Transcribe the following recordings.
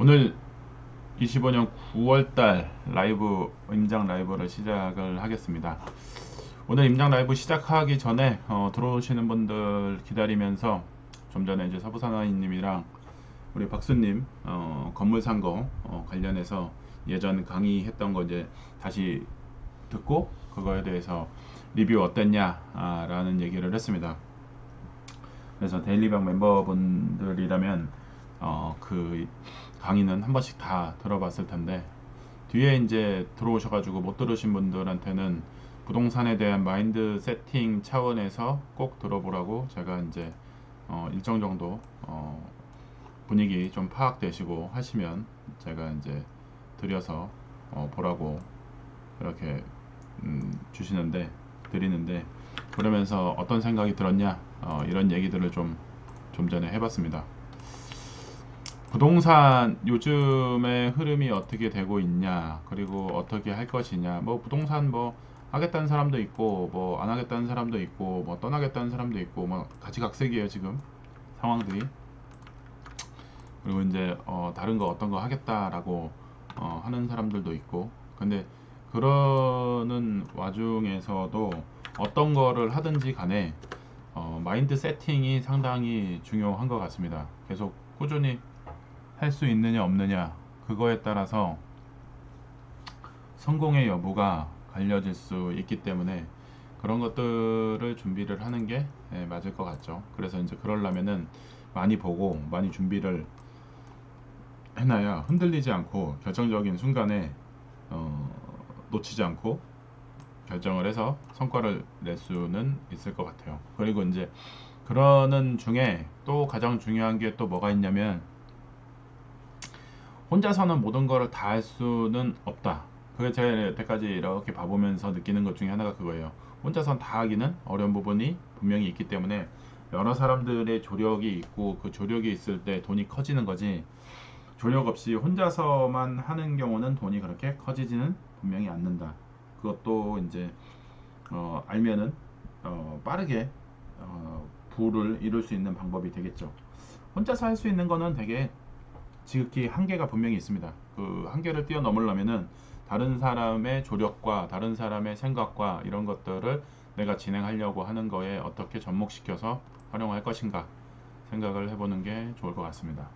오늘 25년 9월달 라이브 임장 라이브를 시작을 하겠습니다. 오늘 임장 라이브 시작하기 전에 들어오시는 분들 기다리면서 좀 전에 이제 서부사나이님이랑 우리 박수님 건물 산 거 관련해서 예전 강의했던 거 이제 다시 듣고 그거에 대해서 리뷰 어땠냐 라는 얘기를 했습니다. 그래서 데일리방 멤버분들이라면 그 강의는 한 번씩 다 들어봤을 텐데, 뒤에 이제 들어오셔가지고 못 들으신 분들한테는 부동산에 대한 마인드 세팅 차원에서 꼭 들어보라고 제가 이제 일정 정도 분위기 좀 파악되시고 하시면 제가 이제 드려서 보라고 이렇게 드리는데, 그러면서 어떤 생각이 들었냐 이런 얘기들을 좀 전에 해봤습니다. 부동산 요즘의 흐름이 어떻게 되고 있냐, 그리고 어떻게 할 것이냐, 뭐 부동산 뭐 하겠다는 사람도 있고 뭐 안 하겠다는 사람도 있고 뭐 떠나겠다는 사람도 있고 뭐 가지각색이에요 지금 상황들이. 그리고 이제 다른 거 어떤 거 하겠다라고 하는 사람들도 있고, 근데 그러는 와중에서도 어떤 거를 하든지 간에 마인드 세팅이 상당히 중요한 것 같습니다. 계속 꾸준히 할 수 있느냐 없느냐, 그거에 따라서 성공의 여부가 갈려질 수 있기 때문에 그런 것들을 준비를 하는 게 맞을 것 같죠. 그래서 이제 그러려면은 많이 보고 많이 준비를 해놔야 흔들리지 않고 결정적인 순간에 놓치지 않고 결정을 해서 성과를 낼 수는 있을 것 같아요. 그리고 이제 그러는 중에 또 가장 중요한 게 또 뭐가 있냐면, 혼자서는 모든 거를 다 할 수는 없다. 그게 제가 여태까지 이렇게 봐보면서 느끼는 것 중에 하나가 그거예요. 혼자선 다 하기는 어려운 부분이 분명히 있기 때문에 여러 사람들의 조력이 있고, 그 조력이 있을 때 돈이 커지는 거지, 조력 없이 혼자서만 하는 경우는 돈이 그렇게 커지지는 분명히 않는다. 그것도 이제 알면은 빠르게 부를 이룰 수 있는 방법이 되겠죠. 혼자서 할 수 있는 거는 되게 지극히 한계가 분명히 있습니다. 그 한계를 뛰어넘으려면은 다른 사람의 조력과 다른 사람의 생각과 이런 것들을 내가 진행하려고 하는 거에 어떻게 접목시켜서 활용할 것인가 생각을 해보는 게 좋을 것 같습니다.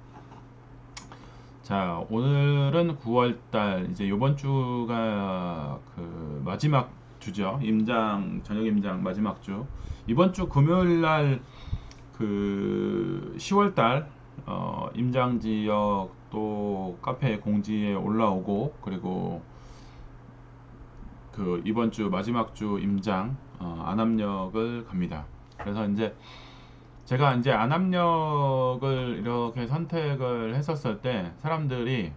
자, 오늘은 9월달 이제 요번 주가 그 마지막 주죠. 저녁 임장 마지막 주. 이번 주 금요일 날 그 10월달 임장 지역 또 카페 공지에 올라오고, 그리고 그 이번 주 마지막 주 임장 안암역을 갑니다. 그래서 이제 제가 이제 안암역을 이렇게 선택을 했었을 때 사람들이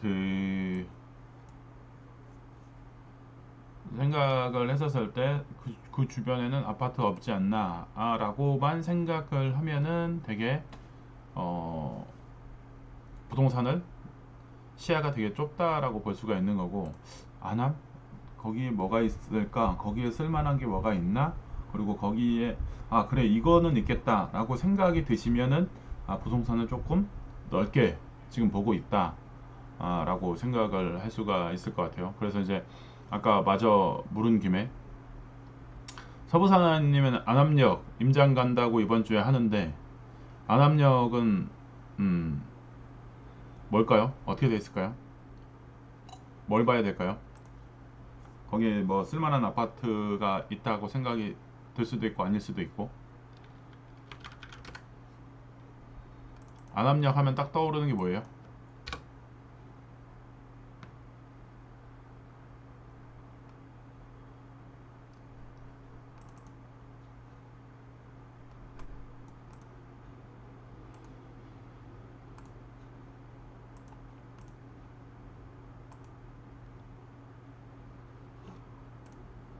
그 생각을 했었을 때 그 주변에는 아파트 없지 않나 라고만 생각을 하면은 되게 부동산을 시야가 되게 좁다라고 볼 수가 있는 거고, 안암? 거기에 뭐가 있을까? 거기에 쓸만한 게 뭐가 있나? 그리고 거기에 그래 이거는 있겠다 라고 생각이 드시면은 부동산을 조금 넓게 지금 보고 있다 라고 생각을 할 수가 있을 것 같아요. 그래서 이제 아까 마저 물은 김에, 서부사나님은 안암역 임장 간다고 이번 주에 하는데, 안암역은 뭘까요? 어떻게 돼 있을까요? 뭘 봐야 될까요? 거기에 뭐 쓸만한 아파트가 있다고 생각이 들 수도 있고 아닐 수도 있고. 안암역 하면 딱 떠오르는 게 뭐예요?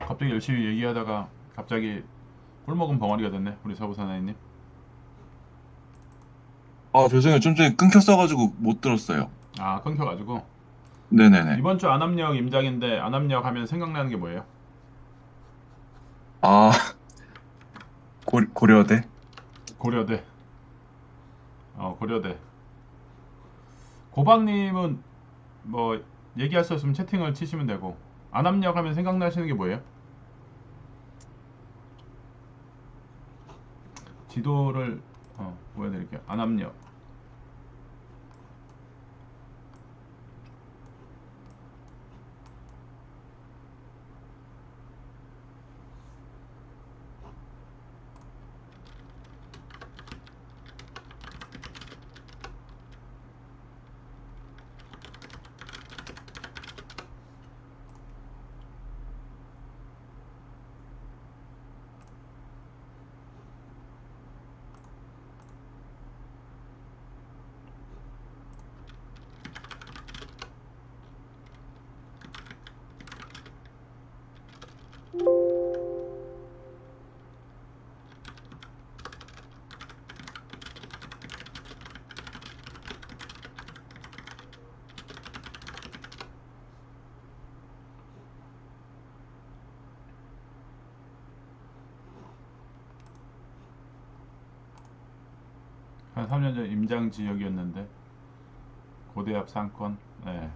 갑자기 열심히 얘기하다가 갑자기 꿀먹은 벙어리가 됐네 우리 서부사나이님. 죄송해요. 좀 전에 끊겼어가지고 못 들었어요. 끊겨가지고. 네네네. 이번 주 안암역 임장인데 안암역 하면 생각나는 게 뭐예요? 아, 고려대? 고려대. 고려대. 고박님은 뭐 얘기할 수 없으면 채팅을 치시면 되고, 안압력 하면 생각나시는 게 뭐예요? 지도를 보여드릴게요. 안압력. 한 3년 전 임장 지역이었는데 고대 앞 상권. 네.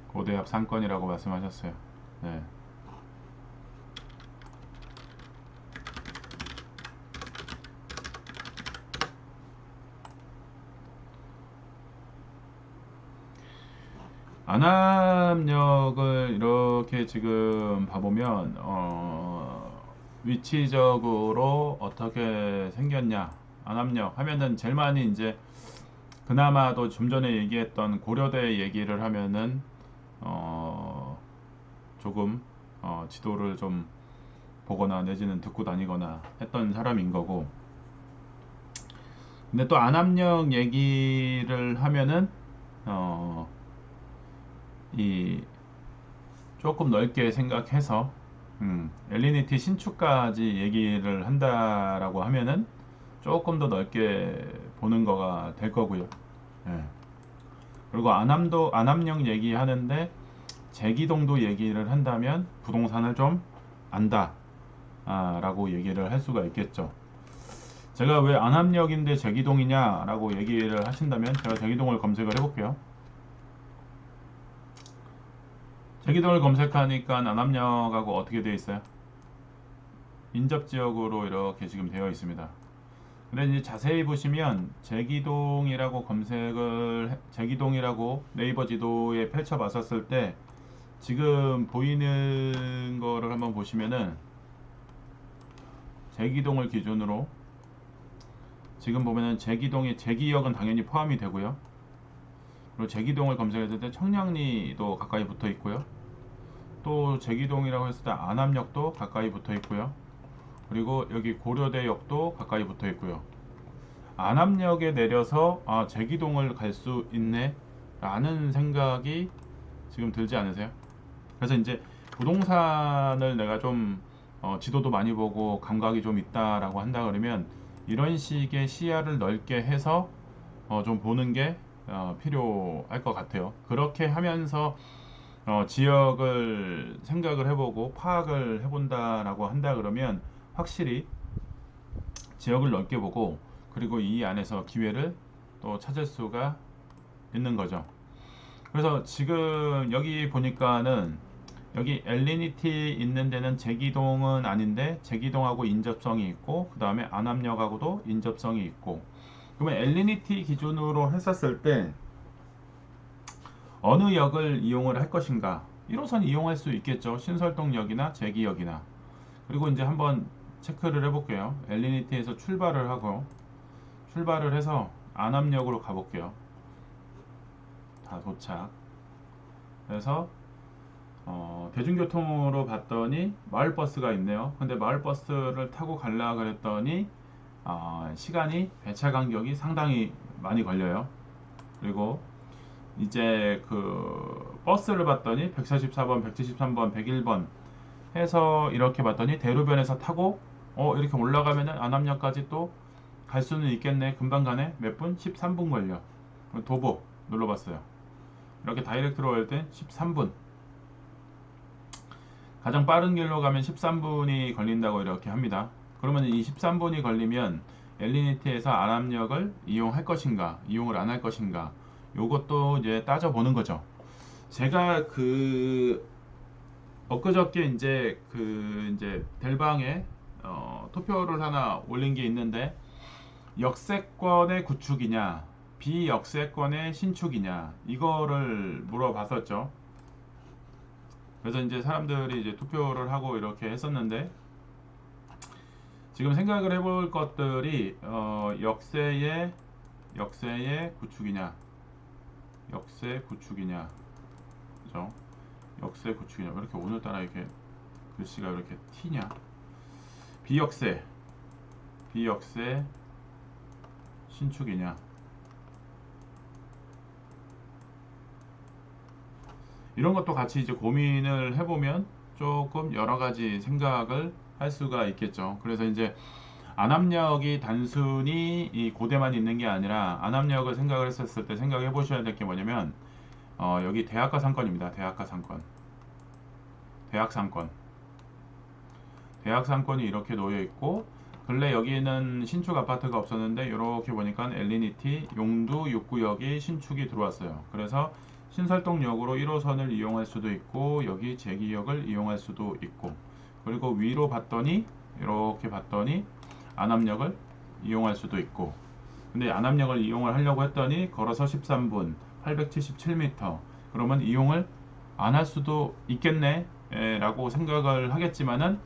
고대 앞 상권이라고 말씀하셨어요. 네. 안압력을 이렇게 지금 봐보면 위치적으로 어떻게 생겼냐, 안압력 하면은 제일 많이 이제 그나마도 좀 전에 얘기했던 고려대 얘기를 하면은 조금 지도를 좀 보거나 내지는 듣고 다니거나 했던 사람인 거고, 근데 또 안압력 얘기를 하면은 이 조금 넓게 생각해서 엘리니티 신축까지 얘기를 한다라고 하면은 조금 더 넓게 보는 거가 될 거고요. 예. 그리고 안압력 얘기하는데 제기동도 얘기를 한다면 부동산을 좀 안다 라고 얘기를 할 수가 있겠죠. 제가 왜 안압력인데 제기동이냐 라고 얘기를 하신다면 제가 제기동을 검색을 해볼게요. 제기동을 검색하니까 안압력하고 어떻게 되어 있어요? 인접지역으로 이렇게 지금 되어 있습니다. 근데 이제 자세히 보시면 제기동이라고 제기동이라고 네이버 지도에 펼쳐 봤었을 때 지금 보이는 거를 한번 보시면은 제기동을 기준으로 지금 보면은 제기역은 당연히 포함이 되고요. 그리고 제기동을 검색했을 때 청량리도 가까이 붙어 있고요. 또 제기동이라고 했을 때 안압역도 가까이 붙어 있고요. 그리고 여기 고려대역도 가까이 붙어 있고요. 안압역에 내려서 제기동을 갈 수 있네 라는 생각이 지금 들지 않으세요? 그래서 이제 부동산을 내가 좀 지도도 많이 보고 감각이 좀 있다라고 한다 그러면 이런 식의 시야를 넓게 해서 좀 보는 게 필요할 것 같아요. 그렇게 하면서 지역을 생각을 해보고 파악을 해본다라고 한다 그러면 확실히 지역을 넓게 보고 그리고 이 안에서 기회를 또 찾을 수가 있는 거죠. 그래서 지금 여기 보니까는 여기 엘리니티 있는 데는 제기동은 아닌데 제기동하고 인접성이 있고 그 다음에 안압역하고도 인접성이 있고, 그러면 엘리니티 기준으로 했었을 때 어느 역을 이용을 할 것인가? 1호선 이용할 수 있겠죠. 신설동역이나 제기역이나. 그리고 이제 한번 체크를 해볼게요. 엘리니티에서 출발을 하고 출발을 해서 안압역으로 가볼게요. 다 도착. 그래서 대중교통으로 봤더니 마을버스가 있네요. 근데 마을버스를 타고 가려고 그랬더니 시간이 배차 간격이 상당히 많이 걸려요. 그리고 이제 그 버스를 봤더니 144번, 173번, 101번 해서 이렇게 봤더니 대로변에서 타고 이렇게 올라가면은 안압역까지 또 갈 수는 있겠네. 금방 가네. 몇 분? 13분 걸려. 도보 눌러봤어요. 이렇게 다이렉트로 갈 때 13분. 가장 빠른 길로 가면 13분이 걸린다고 이렇게 합니다. 그러면 이 13분이 걸리면 엘리니티에서 안압력을 이용할 것인가, 이용을 안 할 것인가, 요것도 이제 따져보는 거죠. 제가 엊그저께 이제 델방에 투표를 하나 올린 게 있는데, 역세권의 구축이냐 비역세권의 신축이냐 이거를 물어봤었죠. 그래서 이제 사람들이 이제 투표를 하고 이렇게 했었는데, 지금 생각을 해볼 것들이 역세의 구축이냐, 역세 구축이냐, 그죠? 역세 구축이냐. 왜 이렇게 오늘따라 이렇게 글씨가 이렇게 튀냐? 비역세 신축이냐. 이런 것도 같이 이제 고민을 해보면 조금 여러 가지 생각을 할 수가 있겠죠. 그래서 이제 안압력이 단순히 이 고대만 있는 게 아니라, 안압력을 생각을 했었을 때 생각해 보셔야 될 게 뭐냐면, 여기 대학가 상권입니다. 대학가 상권. 대학 상권. 대학 상권이 이렇게 놓여 있고, 근래 여기는 신축 아파트가 없었는데 이렇게 보니까 엘리니티 용두 6구역이 신축이 들어왔어요. 그래서 신설동역으로 1호선을 이용할 수도 있고, 여기 제기역을 이용할 수도 있고, 그리고 위로 봤더니 이렇게 봤더니 안압역을 이용할 수도 있고. 근데 안압역을 이용을 하려고 했더니 걸어서 13분 877m, 그러면 이용을 안 할 수도 있겠네 라고 생각을 하겠지만은,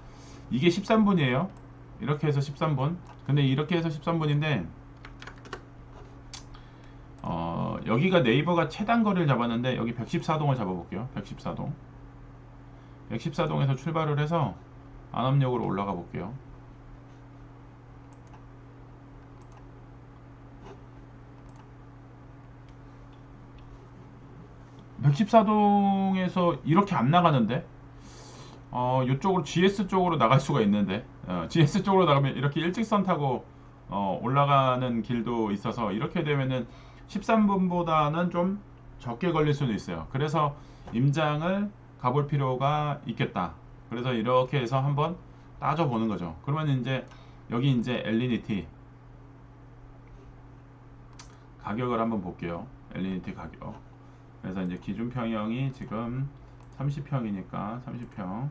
이게 13분이에요. 이렇게 해서 13분. 근데 이렇게 해서 13분인데, 여기가 네이버가 최단 거리를 잡았는데, 여기 114동을 잡아볼게요. 114동. 114동에서 출발을 해서 안압역으로 올라가 볼게요. (114동에서) 이렇게 안 나가는데, 이쪽으로 GS 쪽으로 나갈 수가 있는데, GS 쪽으로 나가면 이렇게 일직선 타고 올라가는 길도 있어서, 이렇게 되면은 13분보다는 좀 적게 걸릴 수도 있어요. 그래서 임장을 가볼 필요가 있겠다. 그래서 이렇게 해서 한번 따져보는 거죠. 그러면 이제 여기 이제 엘리니티 가격을 한번 볼게요. 엘리니티 가격. 그래서 이제 기준 평형이 지금 30평이니까 30평.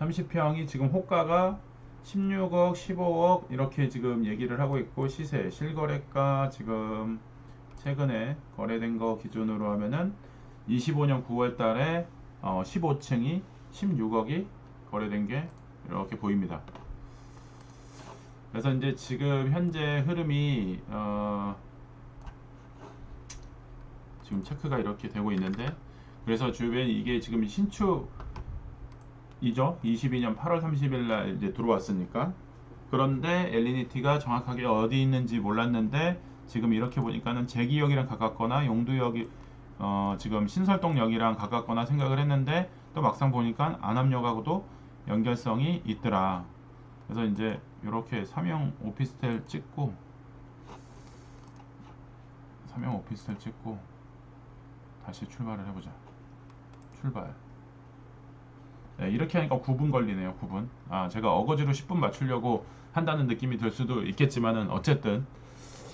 30평이 지금 호가가 16억, 15억 이렇게 지금 얘기를 하고 있고, 시세, 실거래가 지금 최근에 거래된 거 기준으로 하면은 25년 9월 달에 15층이 16억이 거래된 게 이렇게 보입니다. 그래서 이제 지금 현재 흐름이 지금 체크가 이렇게 되고 있는데, 그래서 주변 이게 지금 신축이죠. 22년 8월 30일 날 이제 들어왔으니까. 그런데 엘리니티가 정확하게 어디 있는지 몰랐는데, 지금 이렇게 보니까는 제기역이랑 가깝거나 용두역이 지금 신설동역이랑 가깝거나 생각을 했는데, 또 막상 보니까 안압역하고도 연결성이 있더라. 그래서 이제 이렇게 삼형 오피스텔 찍고, 다시 출발을 해보자. 출발. 네, 이렇게 하니까 9분 걸리네요. 9분. 제가 어거지로 10분 맞추려고 한다는 느낌이 들 수도 있겠지만은, 어쨌든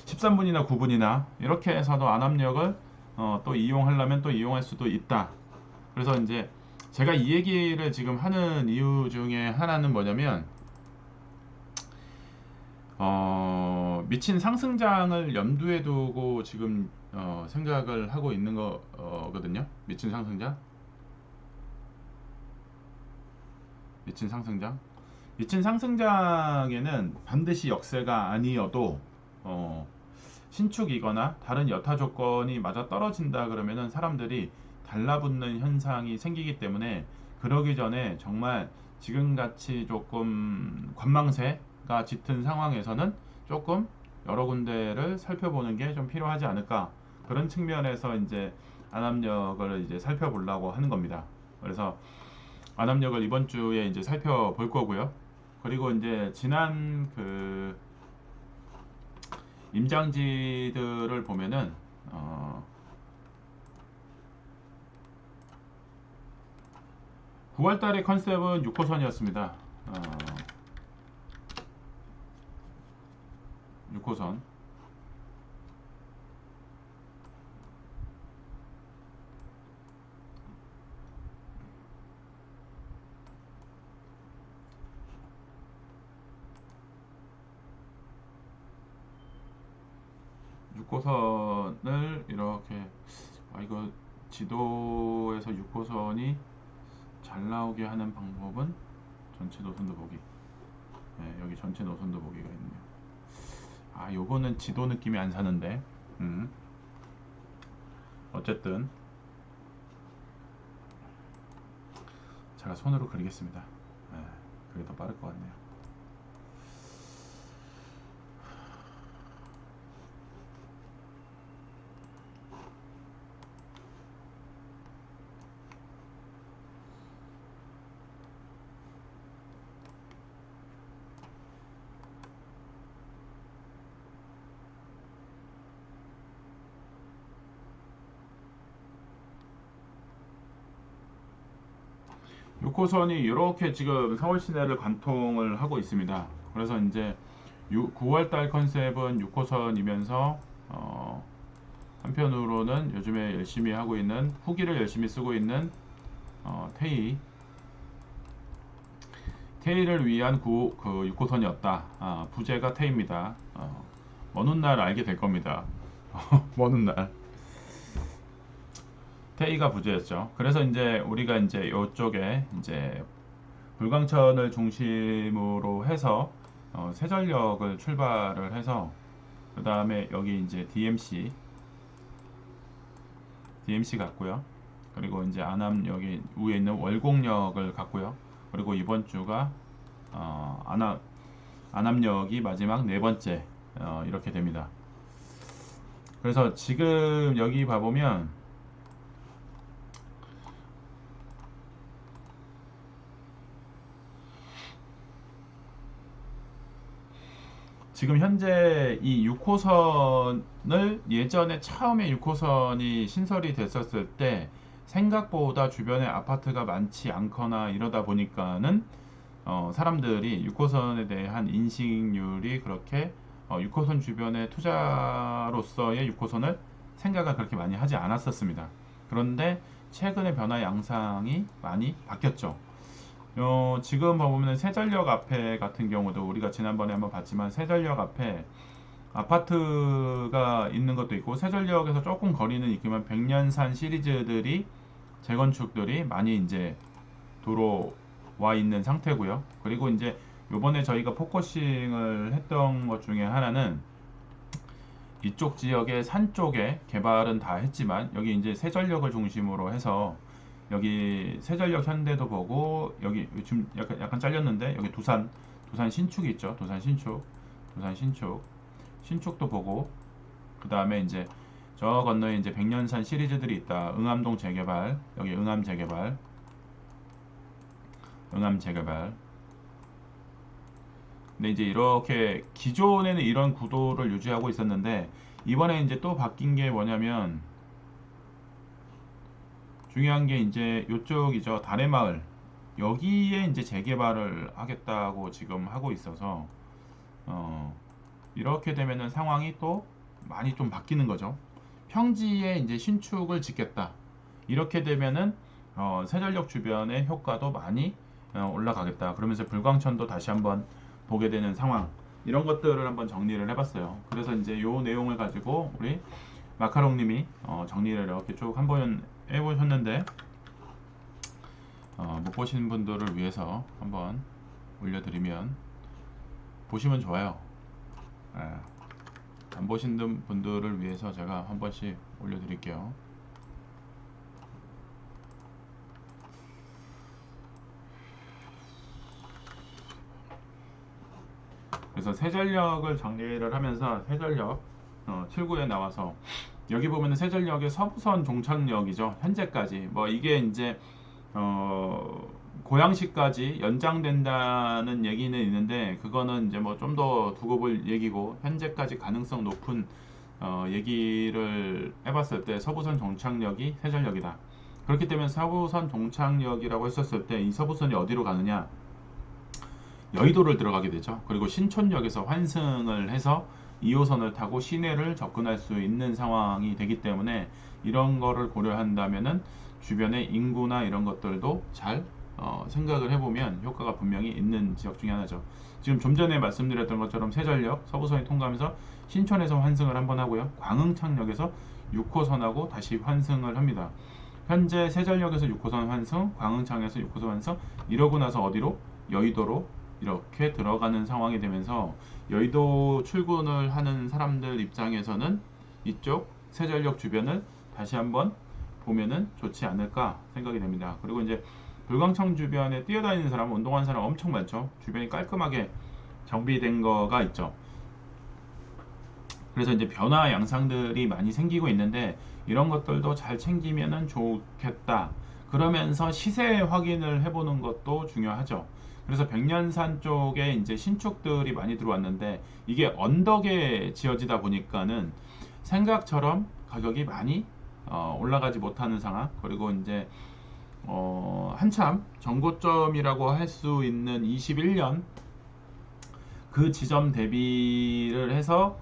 13분이나 9분이나 이렇게 해서도 안압력을 또 이용하려면 또 이용할 수도 있다. 그래서 이제 제가 이 얘기를 지금 하는 이유 중에 하나는 뭐냐면, 미친 상승장을 염두에 두고 지금 생각을 하고 있는 거거든요. 미친 상승장. 미친 상승장에는 반드시 역세가 아니어도 신축이거나 다른 여타 조건이 맞아 떨어진다 그러면은 사람들이 달라붙는 현상이 생기기 때문에, 그러기 전에 정말 지금같이 조금 관망세가 짙은 상황에서는 조금 여러 군데를 살펴보는 게 좀 필요하지 않을까, 그런 측면에서 이제 안압력을 이제 살펴보려고 하는 겁니다. 그래서 안압력을 이번 주에 이제 살펴볼 거고요. 그리고 이제 지난 임장지들을 보면은 9월달의 컨셉은 6호선이었습니다. 6호선. 육호선을 이렇게, 이거 지도에서 6호선이 잘 나오게 하는 방법은 전체 노선도 보기. 네, 여기 전체 노선도 보기가 있네요. 요거는 지도 느낌이 안 사는데. 어쨌든 제가 손으로 그리겠습니다. 네, 그게 더 빠를 것 같네요. 육호선이 이렇게 지금 서울 시내를 관통을 하고 있습니다. 그래서 이제 9월달 컨셉은 6호선이면서 한편으로는 요즘에 열심히 하고 있는, 후기를 열심히 쓰고 있는 테이를 위한 6호선이었다. 부제가 테이입니다. 먼 훗날 알게 될 겁니다. 먼 훗날 테이가 부제였죠. 그래서 이제 우리가 이제 이쪽에 이제 불광천을 중심으로 해서 세전역을 출발을 해서, 그 다음에 여기 이제 DMC 갔고요. 그리고 이제 안암, 여기 위에 있는 월곡역을 갔고요. 그리고 이번 주가 안암역이 마지막 네 번째, 이렇게 됩니다. 그래서 지금 여기 봐보면 지금 현재 이 6호선을, 예전에 처음에 6호선이 신설이 됐었을 때 생각보다 주변에 아파트가 많지 않거나 이러다 보니까는 사람들이 6호선에 대한 인식률이 그렇게 6호선 주변의 투자로서의 6호선을 생각을 그렇게 많이 하지 않았었습니다. 그런데 최근의 변화 양상이 많이 바뀌었죠. 지금 보면 세전역 앞에 같은 경우도 우리가 지난번에 한번 봤지만, 세전역 앞에 아파트가 있는 것도 있고, 세전역에서 조금 거리는 있지만 백년산 시리즈들이, 재건축들이 많이 이제 도로와 있는 상태고요. 그리고 이제 요번에 저희가 포커싱을 했던 것 중에 하나는, 이쪽 지역의 산 쪽에 개발은 다 했지만 여기 이제 세전역을 중심으로 해서, 여기 세전역 현대도 보고, 여기 지금 약간 잘렸는데 여기 두산 신축이 있죠. 두산 신축도 보고, 그 다음에 이제 저 건너에 이제 백년산 시리즈들이 있다. 응암동 재개발, 여기 응암 재개발. 근데 이제 이렇게 기존에는 이런 구도를 유지하고 있었는데, 이번에 이제 또 바뀐 게 뭐냐면, 중요한 게 이제 요쪽이죠. 달의 마을. 여기에 이제 재개발을 하겠다고 지금 하고 있어서, 이렇게 되면은 상황이 또 많이 좀 바뀌는 거죠. 평지에 이제 신축을 짓겠다. 이렇게 되면은 세전역 주변의 효과도 많이 올라가겠다. 그러면서 불광천도 다시 한번 보게 되는 상황. 이런 것들을 한번 정리를 해봤어요. 그래서 이제 요 내용을 가지고 우리 마카롱님이 정리를 이렇게 쭉 한번 해보셨는데, 못 보신 분들을 위해서 한번 올려드리면, 보시면 좋아요. 안 보신 분들을 위해서 제가 한 번씩 올려드릴게요. 그래서 세전역을 정리를 하면서, 세전역 7구에 나와서 여기 보면은 세전역의 서부선 종착역이죠. 현재까지 뭐 이게 이제 고양시까지 연장된다는 얘기는 있는데, 그거는 이제 뭐 좀 더 두고 볼 얘기고, 현재까지 가능성 높은 얘기를 해봤을 때 서부선 종착역이 세전역이다. 그렇기 때문에 서부선 동창역이라고 했었을 때 이 서부선이 어디로 가느냐? 여의도를 들어가게 되죠. 그리고 신촌역에서 환승을 해서 2호선을 타고 시내를 접근할 수 있는 상황이 되기 때문에 이런 거를 고려한다면은 주변의 인구나 이런 것들도 잘 생각을 해보면 효과가 분명히 있는 지역 중에 하나죠. 지금 좀 전에 말씀드렸던 것처럼 세전역 서부선이 통과하면서 신촌에서 환승을 한번 하고요. 광흥창역에서 6호선하고 다시 환승을 합니다. 현재 세전역에서 6호선 환승, 광흥창에서 6호선 환승, 이러고 나서 어디로? 여의도로 이렇게 들어가는 상황이 되면서 여의도 출근을 하는 사람들 입장에서는 이쪽 세전역 주변을 다시 한번 보면은 좋지 않을까 생각이 됩니다. 그리고 이제 불광청 주변에 뛰어다니는 사람, 운동하는 사람 엄청 많죠. 주변이 깔끔하게 정비된 거가 있죠. 그래서 이제 변화 양상들이 많이 생기고 있는데 이런 것들도 잘 챙기면은 좋겠다. 그러면서 시세 확인을 해보는 것도 중요하죠. 그래서 백년산 쪽에 이제 신축들이 많이 들어왔는데 이게 언덕에 지어지다 보니까는 생각처럼 가격이 많이 올라가지 못하는 상황. 그리고 이제 한참 정고점이라고 할 수 있는 21년 그 지점 대비를 해서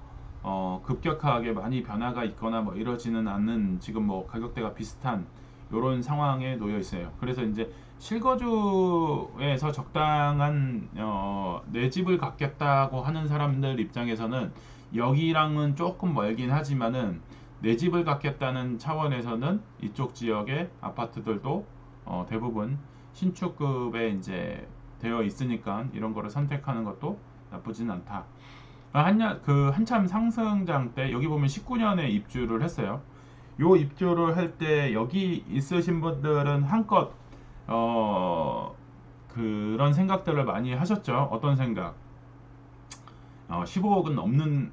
급격하게 많이 변화가 있거나 뭐 이러지는 않는 지금 뭐 가격대가 비슷한 이런 상황에 놓여 있어요. 그래서 이제 실거주에서 적당한 내 집을 갖겠다고 하는 사람들 입장에서는 여기랑은 조금 멀긴 하지만은 내 집을 갖겠다는 차원에서는 이쪽 지역의 아파트들도 대부분 신축급에 이제 되어 있으니까 이런 거를 선택하는 것도 나쁘진 않다. 한참 상승장 때 여기 보면 19년에 입주를 했어요. 요 입주를 할 때 여기 있으신 분들은 한껏 그런 생각들을 많이 하셨죠. 어떤 생각? 15억은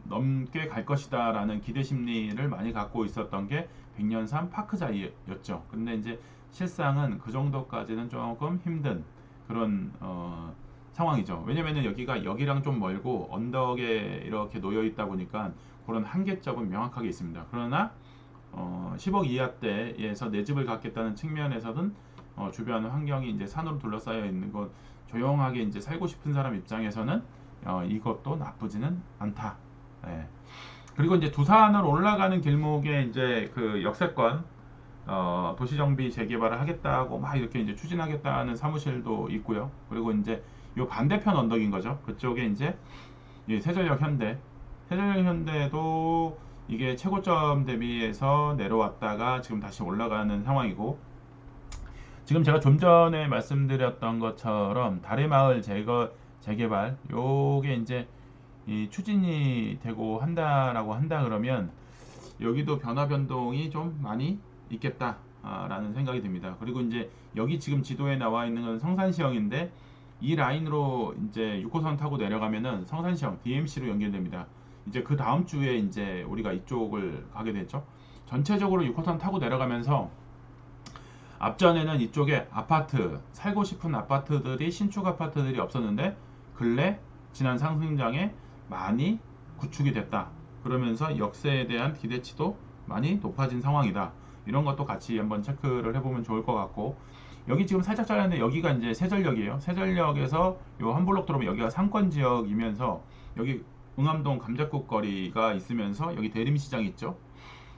넘게 갈 것이다 라는 기대 심리를 많이 갖고 있었던 게 백년산 파크자이였죠. 근데 이제 실상은 그 정도까지는 조금 힘든 그런 상황이죠. 왜냐면은 여기가 여기랑 좀 멀고 언덕에 이렇게 놓여 있다 보니까 그런 한계점은 명확하게 있습니다. 그러나 10억 이하대에서 내 집을 갖겠다는 측면에서는 주변 환경이 이제 산으로 둘러싸여 있는 것 조용하게 이제 살고 싶은 사람 입장에서는 이것도 나쁘지는 않다. 예. 그리고 이제 두산을 올라가는 길목에 이제 그 역세권 도시정비 재개발을 하겠다고 막 이렇게 이제 추진하겠다는 사무실도 있고요. 그리고 이제 요 반대편 언덕인 거죠. 그쪽에 이제 세전력 현대도 이게 최고점 대비해서 내려왔다가 지금 다시 올라가는 상황이고, 지금 제가 좀 전에 말씀드렸던 것처럼 달의 마을 재개발 요게 이제 추진이 되고 한다라고 한다 그러면 여기도 변화 변동이 좀 많이 있겠다라는 생각이 듭니다. 그리고 이제 여기 지금 지도에 나와 있는 건 성산시형인데 이 라인으로 이제 6호선 타고 내려가면은 성산시형 DMC로 연결됩니다. 이제 그 다음 주에 이제 우리가 이쪽을 가게 됐죠. 전체적으로 6호선 타고 내려가면서 앞전에는 이쪽에 아파트, 살고 싶은 아파트들이 신축 아파트들이 없었는데 근래 지난 상승장에 많이 구축이 됐다. 그러면서 역세에 대한 기대치도 많이 높아진 상황이다. 이런 것도 같이 한번 체크를 해보면 좋을 것 같고, 여기 지금 살짝 잘렸는데 여기가 이제 세전역이에요. 세전역에서 요 한 블록 들어오면 여기가 상권 지역이면서 여기 응암동 감자국 거리가 있으면서 여기 대림시장이 있죠.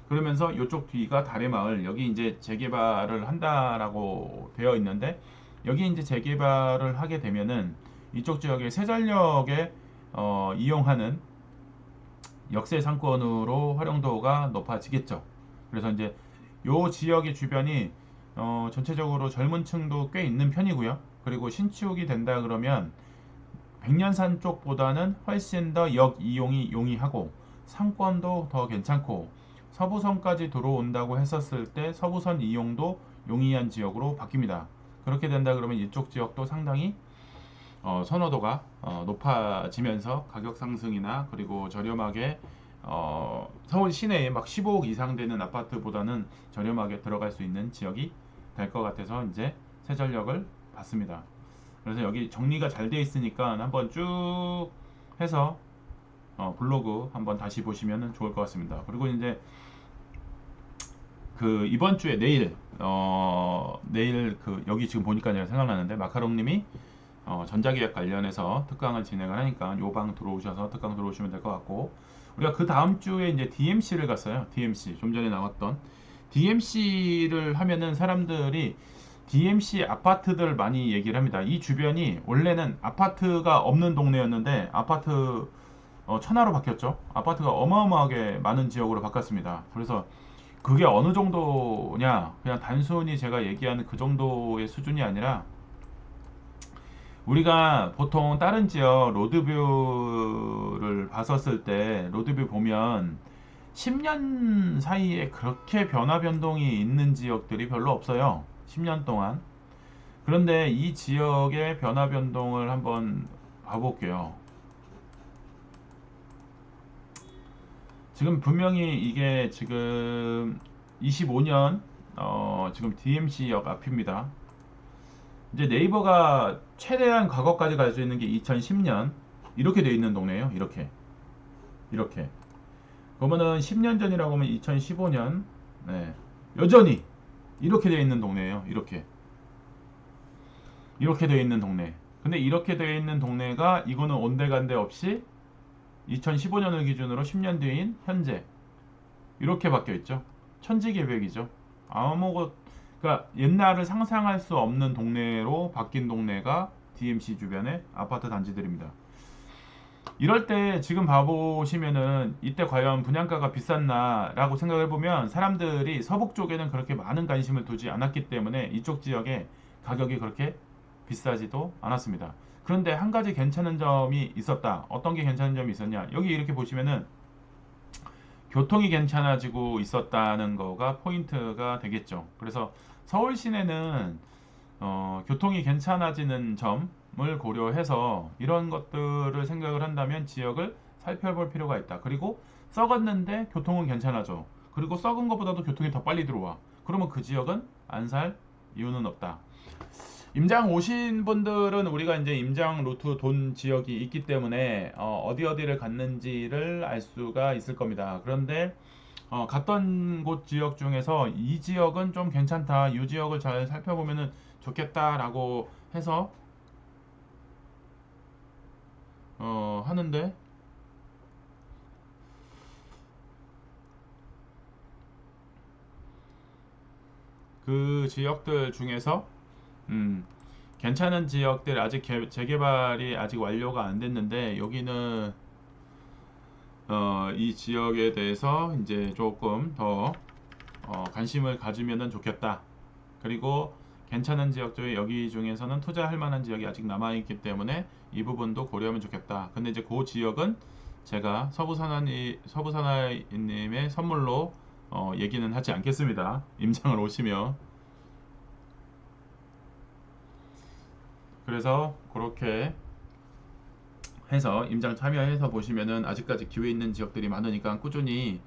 그러면서 이쪽 뒤가 달의마을, 여기 이제 재개발을 한다라고 되어 있는데 여기 이제 재개발을 하게 되면은 이쪽 지역의 세전역에 이용하는 역세 상권으로 활용도가 높아지겠죠. 그래서 이제 요 지역의 주변이 전체적으로 젊은 층도 꽤 있는 편이고요. 그리고 신축이 된다 그러면 백년산 쪽보다는 훨씬 더 역 이용이 용이하고 상권도 더 괜찮고 서부선까지 들어온다고 했었을 때 서부선 이용도 용이한 지역으로 바뀝니다. 그렇게 된다 그러면 이쪽 지역도 상당히 선호도가 높아지면서 가격 상승이나 그리고 저렴하게 서울 시내에 막 15억 이상 되는 아파트보다는 저렴하게 들어갈 수 있는 지역이 될 것 같아서 이제 세전력을 봤습니다. 그래서 여기 정리가 잘 되어 있으니까 한번 쭉 해서 블로그 한번 다시 보시면 좋을 것 같습니다. 그리고 이제 그 이번 주에 내일 내일 그 여기 지금 보니까 내가 생각나는데 마카롱님이 전자기업 관련해서 특강을 진행을 하니까 요방 들어오셔서 특강 들어오시면 될 것 같고 우리가 그 다음 주에 이제 DMC를 갔어요. DMC 좀 전에 나왔던 DMC를 하면은 사람들이 DMC 아파트들 많이 얘기를 합니다. 이 주변이 원래는 아파트가 없는 동네였는데 아파트 천하로 바뀌었죠. 아파트가 어마어마하게 많은 지역으로 바뀌었습니다. 그래서 그게 어느 정도냐 그냥 단순히 제가 얘기하는 그 정도의 수준이 아니라 우리가 보통 다른 지역 로드뷰를 봤었을 때 로드뷰 보면 10년 사이에 그렇게 변화 변동이 있는 지역들이 별로 없어요. 10년 동안. 그런데 이 지역의 변화 변동을 한번 봐볼게요. 지금 분명히 이게 지금 25년 지금 DMC역 앞입니다. 이제 네이버가 최대한 과거까지 갈 수 있는 게 2010년 이렇게 돼 있는 동네예요. 이렇게 그러면은 10년 전이라고 하면 2015년 네. 여전히 이렇게 돼 있는 동네예요. 이렇게 돼 있는 동네. 근데 이렇게 돼 있는 동네가 이거는 온데간데 없이 2015년을 기준으로 10년 뒤인 현재 이렇게 바뀌어 있죠. 천지개벽이죠. 그러니까 옛날을 상상할 수 없는 동네로 바뀐 동네가 DMC 주변의 아파트 단지들입니다. 이럴 때 지금 봐보시면은 이때 과연 분양가가 비쌌나 라고 생각해 보면 사람들이 서북 쪽에는 그렇게 많은 관심을 두지 않았기 때문에 이쪽 지역에 가격이 그렇게 비싸지도 않았습니다. 그런데 한 가지 괜찮은 점이 있었다. 어떤 게 괜찮은 점이 있었냐? 여기 이렇게 보시면은 교통이 괜찮아지고 있었다는 거가 포인트가 되겠죠. 그래서 서울 시내는 교통이 괜찮아지는 점을 고려해서 이런 것들을 생각을 한다면 지역을 살펴볼 필요가 있다. 그리고 썩었는데 교통은 괜찮아져. 그리고 썩은 것보다도 교통이 더 빨리 들어와. 그러면 그 지역은 안 살 이유는 없다. 임장 오신 분들은 우리가 이제 임장 루트 돈 지역이 있기 때문에 어디를 갔는지를 알 수가 있을 겁니다. 그런데 갔던 곳 지역 중에서 이 지역은 좀 괜찮다. 이 지역을 잘 살펴보면 좋겠다라고 해서 하는데 그 지역들 중에서 괜찮은 지역들 아직 재개발이 아직 완료가 안 됐는데 여기는 이 지역에 대해서 이제 조금 더 관심을 가지면 좋겠다. 그리고 괜찮은 지역 중에 여기 중에서는 투자할 만한 지역이 아직 남아있기 때문에 이 부분도 고려하면 좋겠다. 근데 이제 그 지역은 제가 서부산하님의 선물로 얘기는 하지 않겠습니다. 임장을 오시면. 그래서 그렇게 해서 임장 참여해서 보시면은 아직까지 기회 있는 지역들이 많으니까 꾸준히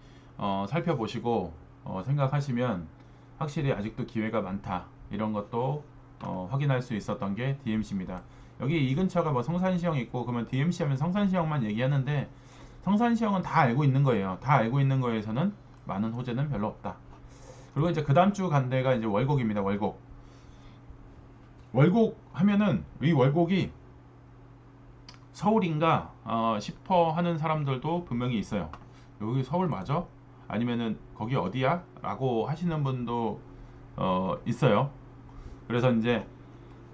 살펴보시고 생각하시면 확실히 아직도 기회가 많다 이런 것도 확인할 수 있었던 게 DMC입니다. 여기 이 근처가 뭐 성산시형 있고 그러면 DMC 하면 성산시형만 얘기하는데 성산시형은 다 알고 있는 거예요. 다 알고 있는 거에서는 많은 호재는 별로 없다. 그리고 이제 그 다음 주 간 데가 이제 월곡입니다. 월곡 하면은 이 월곡이 서울인가 싶어 하는 사람들도 분명히 있어요. 여기 서울 맞아? 아니면은 거기 어디야? 라고 하시는 분도 있어요. 그래서 이제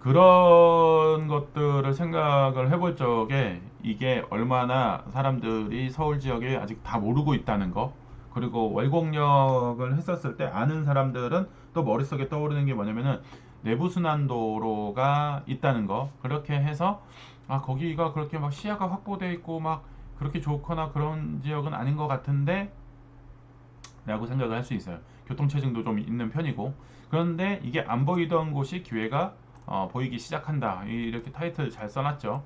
그런 것들을 생각을 해볼 적에 이게 얼마나 사람들이 서울 지역에 아직 다 모르고 있다는 거, 그리고 월곡역을 했었을 때 아는 사람들은 또 머릿속에 떠오르는 게 뭐냐면은 내부순환도로가 있다는 거. 그렇게 해서 거기가 그렇게 막 시야가 확보되어 있고 막 그렇게 좋거나 그런 지역은 아닌 것 같은데 라고 생각을 할 수 있어요. 교통체증도 좀 있는 편이고. 그런데 이게 안 보이던 곳이 기회가 보이기 시작한다. 이렇게 타이틀 잘 써놨죠.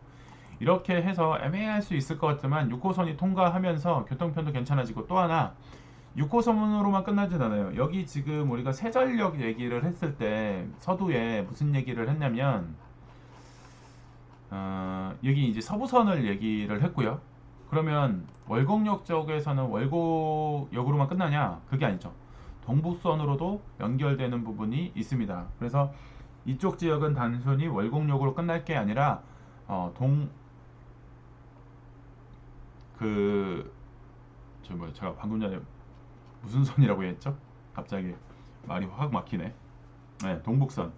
이렇게 해서 애매할 수 있을 것 같지만 6호선이 통과하면서 교통편도 괜찮아지고, 또 하나 6호선으로만 끝나진 않아요. 여기 지금 우리가 세전력 얘기를 했을 때 서두에 무슨 얘기를 했냐면 여기 이제 서부선을 얘기를 했고요. 그러면 월곡역 쪽에서는 월곡역으로만 끝나냐? 그게 아니죠. 동북선으로도 연결되는 부분이 있습니다. 그래서 이쪽 지역은 단순히 월곡역으로 끝날 게 아니라 제가 방금 전에 무슨 선이라고 했죠? 갑자기 말이 확 막히네. 네, 동북선.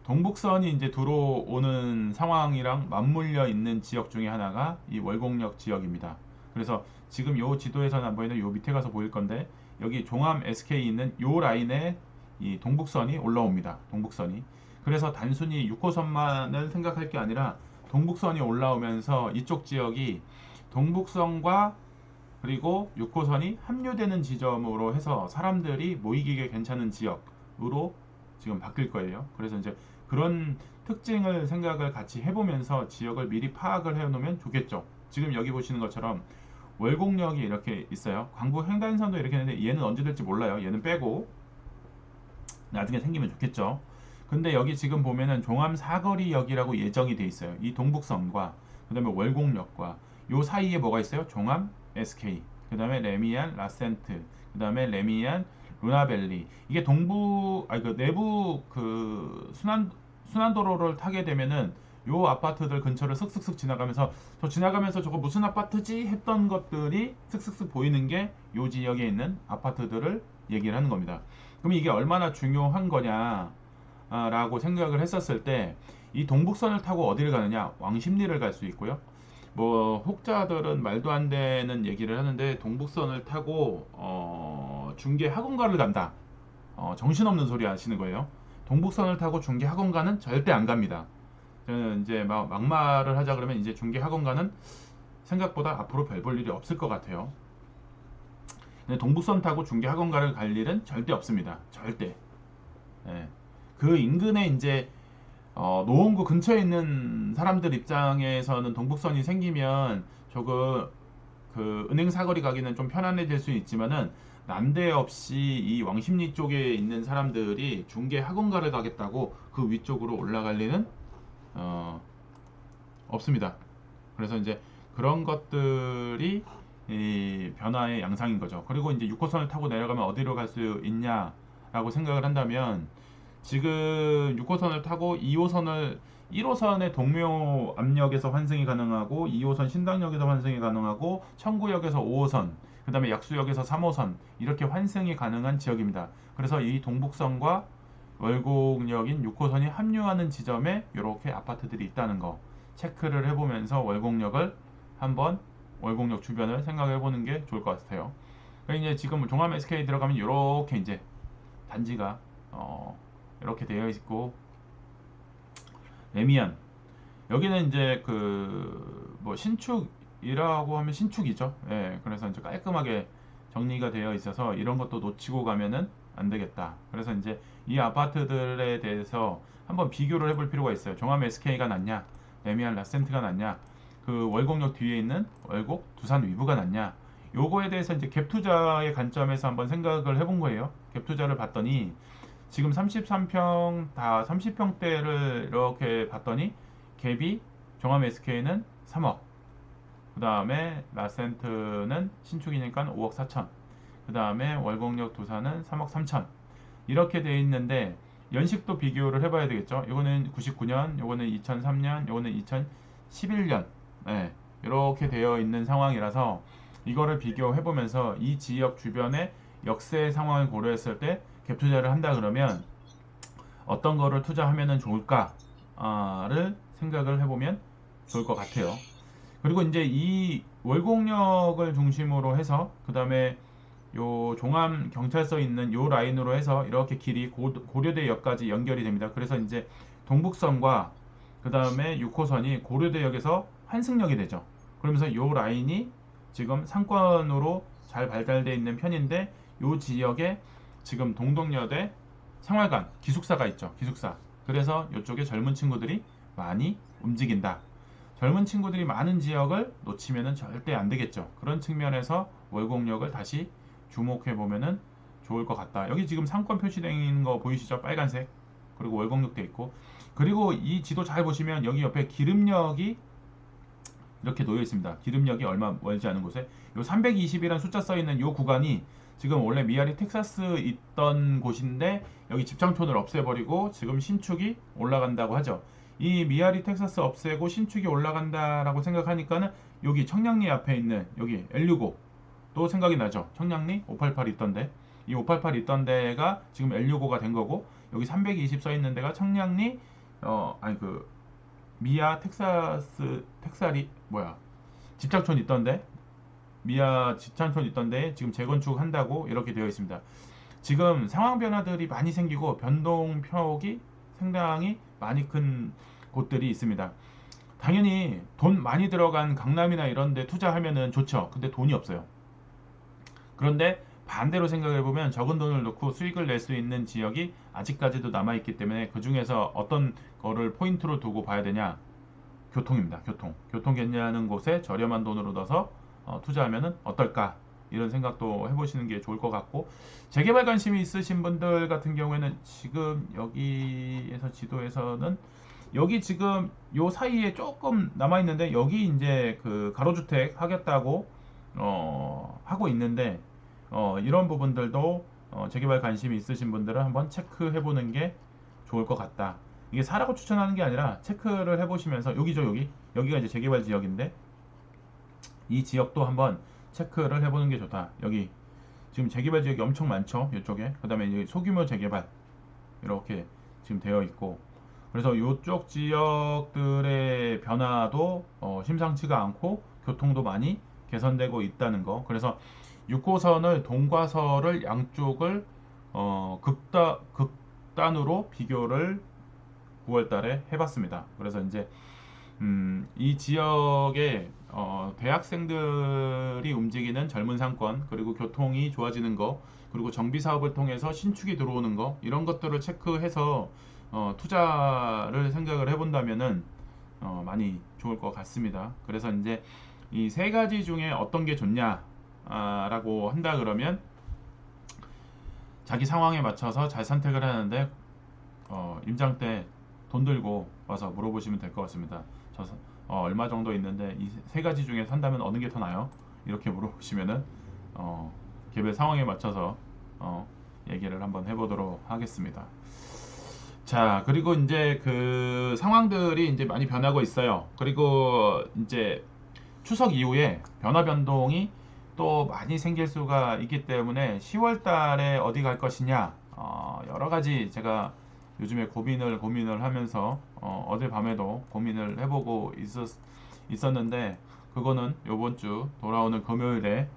동북선이 이제 들어오는 상황이랑 맞물려 있는 지역 중에 하나가 이 월곡역 지역입니다. 그래서 지금 요 지도에서는 안 보이는 요 밑에 가서 보일 건데 여기 종암 SK 있는 요 라인에 이 동북선이 올라옵니다. 동북선이. 그래서 단순히 6호선만을 생각할 게 아니라 동북선이 올라오면서 이쪽 지역이 동북선과 그리고 6호선이 합류되는 지점으로 해서 사람들이 모이기에 괜찮은 지역으로 지금 바뀔 거예요. 그래서 이제 그런 특징을 생각을 같이 해보면서 지역을 미리 파악을 해놓으면 좋겠죠. 지금 여기 보시는 것처럼 월곡역이 이렇게 있어요. 광부 횡단선도 이렇게 있는데 얘는 언제 될지 몰라요. 얘는 빼고 나중에 생기면 좋겠죠. 근데 여기 지금 보면은 종암 사거리역이라고 예정이 돼 있어요. 이 동북선과 그 다음에 월곡역과 요 사이에 뭐가 있어요? 종암 SK, 그 다음에 레미안 라센트, 그 다음에 레미안 루나벨리. 이게 내부 순환도로를 타게 되면은 요 아파트들 근처를 슥슥슥 지나가면서 저거 무슨 아파트지 했던 것들이 슥슥슥 보이는 게 요 지역에 있는 아파트들을 얘기를 하는 겁니다. 그럼 이게 얼마나 중요한 거냐 라고 생각을 했었을 때 이 동북선을 타고 어디를 가느냐? 왕십리를 갈 수 있고요. 뭐 혹자들은 말도 안 되는 얘기를 하는데 동북선을 타고 중계 학원가를 간다. 정신없는 소리 하시는 거예요. 동북선을 타고 중계 학원가는 절대 안 갑니다. 저는 이제 막말을 하자 그러면 이제 중계 학원가는 생각보다 앞으로 별 볼 일이 없을 것 같아요. 근데 동북선 타고 중계 학원가를 갈 일은 절대 없습니다. 절대. 예. 그 인근에 이제 노원구 근처에 있는 사람들 입장에서는 동북선이 생기면 조금 그 은행 사거리 가기는 좀 편안해질 수 있지만은 난데없이 이 왕십리 쪽에 있는 사람들이 중계 학원가를 가겠다고 그 위쪽으로 올라갈 리는 없습니다. 그래서 이제 그런 것들이 이 변화의 양상인 거죠. 그리고 이제 6호선을 타고 내려가면 어디로 갈 수 있냐라고 생각을 한다면 지금 6호선을 타고 1호선의 동묘 압력에서 환승이 가능하고 2호선 신당역에서 환승이 가능하고 청구역에서 5호선, 그 다음에 약수역에서 3호선 이렇게 환승이 가능한 지역입니다. 그래서 이 동북선과 월곡역인 6호선이 합류하는 지점에 이렇게 아파트들이 있다는 거 체크를 해보면서 월곡역 주변을 생각해 보는 게 좋을 것 같아요. 그러니까 이제 지금 종암 SK 들어가면 이렇게 이제 단지가 이렇게 되어 있고, 레미안 여기는 이제 뭐 신축이라고 하면 신축이죠. 예, 그래서 이제 깔끔하게 정리가 되어 있어서 이런 것도 놓치고 가면은 안 되겠다. 그래서 이제 이 아파트들에 대해서 한번 비교를 해볼 필요가 있어요. 종암 SK가 낫냐, 레미안 라센트가 낫냐, 그 월곡역 뒤에 있는 월곡 두산 위브가 낫냐. 요거에 대해서 이제 갭 투자의 관점에서 한번 생각을 해본 거예요. 갭 투자를 봤더니 지금 33평 다 30평대를 이렇게 봤더니 갭이 종암 SK는 3억, 그 다음에 라센트는 신축이니까 5억 4천, 그 다음에 월곡역 두산은 3억 3천 이렇게 돼 있는데 연식도 비교를 해봐야 되겠죠. 이거는 99년, 이거는 2003년, 이거는 2011년, 네, 이렇게 되어 있는 상황이라서 이거를 비교해보면서 이 지역 주변의 역세 상황을 고려했을 때 갭 투자를 한다 그러면 어떤 거를 투자하면 좋을까를 생각을 해보면 좋을 것 같아요. 그리고 이제 이 월곡역을 중심으로 해서 그 다음에 요 종암 경찰서 있는 요 라인으로 해서 이렇게 길이 고려대역까지 연결이 됩니다. 그래서 이제 동북선과 그 다음에 6호선이 고려대역에서 환승역이 되죠. 그러면서 요 라인이 지금 상권으로 잘 발달되어 있는 편인데 요 지역에 지금 동덕여대 생활관 기숙사가 있죠. 기숙사. 그래서 이쪽에 젊은 친구들이 많이 움직인다. 젊은 친구들이 많은 지역을 놓치면 절대 안 되겠죠. 그런 측면에서 월곡역을 다시 주목해 보면은 좋을 것 같다. 여기 지금 상권 표시되어 있는 거 보이시죠? 빨간색. 그리고 월곡역도 있고. 그리고 이 지도 잘 보시면 여기 옆에 기름역이 이렇게 놓여 있습니다. 기름역이 얼마 멀지 않은 곳에 요 320이라는 숫자 써 있는 요 구간이 지금 원래 미아리 텍사스 있던 곳인데 여기 집창촌을 없애버리고 지금 신축이 올라간다고 하죠. 이 미아리 텍사스 없애고 신축이 올라간다라고 생각하니까는 여기 청량리 앞에 있는 여기 L65또 생각이 나죠. 청량리 588 있던데 이 588 있던 데가 지금 L65가 된 거고 여기 320 써 있는 데가 청량리 아니 그 미아 텍사리 뭐야 집착촌 있던데 미아 집착촌 있던데 지금 재건축 한다고 이렇게 되어 있습니다. 지금 상황 변화들이 많이 생기고 변동폭이 상당히 많이 큰 곳들이 있습니다. 당연히 돈 많이 들어간 강남이나 이런 데 투자하면은 좋죠. 근데 돈이 없어요. 그런데 반대로 생각해 보면 적은 돈을 넣고 수익을 낼 수 있는 지역이 아직까지도 남아 있기 때문에 그 중에서 어떤 거를 포인트로 두고 봐야 되냐? 교통입니다. 교통 괜찮은 곳에 저렴한 돈으로 넣어서 투자하면은 어떨까? 이런 생각도 해보시는 게 좋을 것 같고 재개발 관심이 있으신 분들 같은 경우에는 지금 여기에서 지도에서는 여기 지금 요 사이에 조금 남아 있는데 여기 이제 그 가로주택 하겠다고 하고 있는데 이런 부분들도 재개발 관심이 있으신 분들은 한번 체크해 보는 게 좋을 것 같다. 이게 사라고 추천하는 게 아니라 체크를 해보시면서 여기죠 여기가 이제 재개발 지역인데 이 지역도 한번 체크를 해보는 게 좋다. 여기 지금 재개발 지역이 엄청 많죠 이쪽에. 그 다음에 소규모 재개발 이렇게 지금 되어 있고 그래서 이쪽 지역들의 변화도 심상치가 않고 교통도 많이 개선되고 있다는 거. 그래서 6호선을 동과서를 양쪽을 극단으로 비교를 9월 달에 해봤습니다. 그래서 이제 이 지역에 대학생들이 움직이는 젊은 상권 그리고 교통이 좋아지는 거 그리고 정비 사업을 통해서 신축이 들어오는 거 이런 것들을 체크해서 투자를 생각을 해본다면은 많이 좋을 것 같습니다. 그래서 이제 이 세 가지 중에 어떤 게 좋냐 라고 한다 그러면 자기 상황에 맞춰서 잘 선택을 하는데 임장 때 돈 들고 와서 물어보시면 될 것 같습니다. 저 얼마 정도 있는데 이 세 가지 중에 산다면 어느 게 더 나요? 이렇게 물어보시면은 개별 상황에 맞춰서 얘기를 한번 해보도록 하겠습니다. 자, 그리고 이제 그 상황들이 이제 많이 변하고 있어요. 그리고 이제 추석 이후에 변동이 또 많이 생길 수가 있기 때문에 10월 달에 어디 갈 것이냐 여러 가지 제가 요즘에 고민을 하면서 어제 밤에도 고민을 해보고 있었는데 그거는 요번 주 돌아오는 금요일에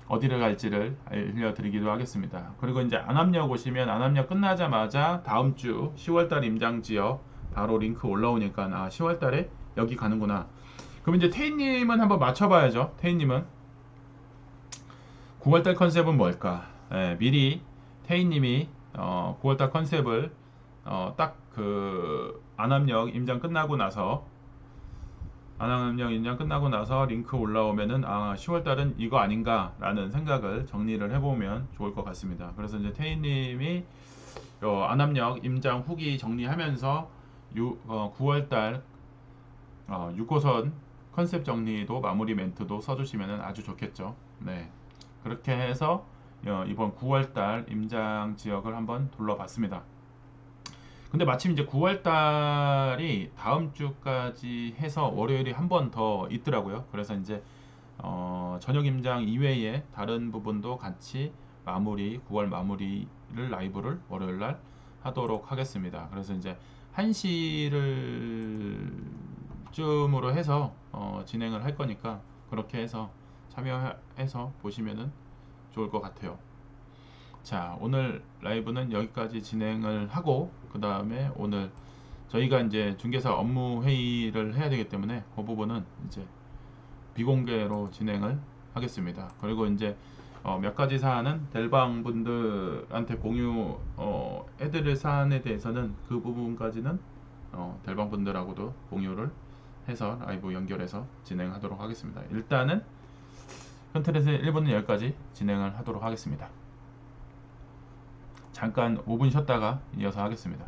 어디를 갈지를 알려드리기도 하겠습니다. 그리고 이제 안암역 오시면 안암역 끝나자마자 다음 주 10월달 임장 지역 바로 링크 올라오니까 10월달에 여기 가는구나. 그럼 이제 태희님은 한번 맞춰봐야죠. 태희님은 9월달 컨셉은 뭘까? 미리 태희님이 9월달 컨셉을 딱 그 안암역 임장 끝나고 나서 링크 올라오면은 10월달은 이거 아닌가 라는 생각을 정리를 해보면 좋을 것 같습니다. 그래서 이제 태희님이 안암역 임장 후기 정리하면서 9월달 6호선 컨셉 정리도 마무리 멘트도 써주시면 아주 좋겠죠. 네, 그렇게 해서 이번 9월달 임장 지역을 한번 둘러봤습니다. 근데 마침 이제 9월달이 다음 주까지 해서 월요일이 한 번 더 있더라고요. 그래서 이제 저녁 임장 이외에 다른 부분도 같이 9월 마무리를 라이브를 월요일날 하도록 하겠습니다. 그래서 이제 1시를 쯤으로 해서 진행을 할 거니까 그렇게 해서 참여해서 보시면은 좋을 것 같아요. 자, 오늘 라이브는 여기까지 진행을 하고 그 다음에 오늘 저희가 이제 중개사 업무 회의를 해야 되기 때문에 그 부분은 이제 비공개로 진행을 하겠습니다. 그리고 이제 몇 가지 사안은 델방 분들한테 공유 해드릴 사안에 대해서는 그 부분까지는 델방 분들하고도 공유를 해서 라이브 연결해서 진행하도록 하겠습니다. 일단은 컨텐츠 1부는 여기까지 진행을 하도록 하겠습니다. 잠깐 5분 쉬었다가 이어서 하겠습니다.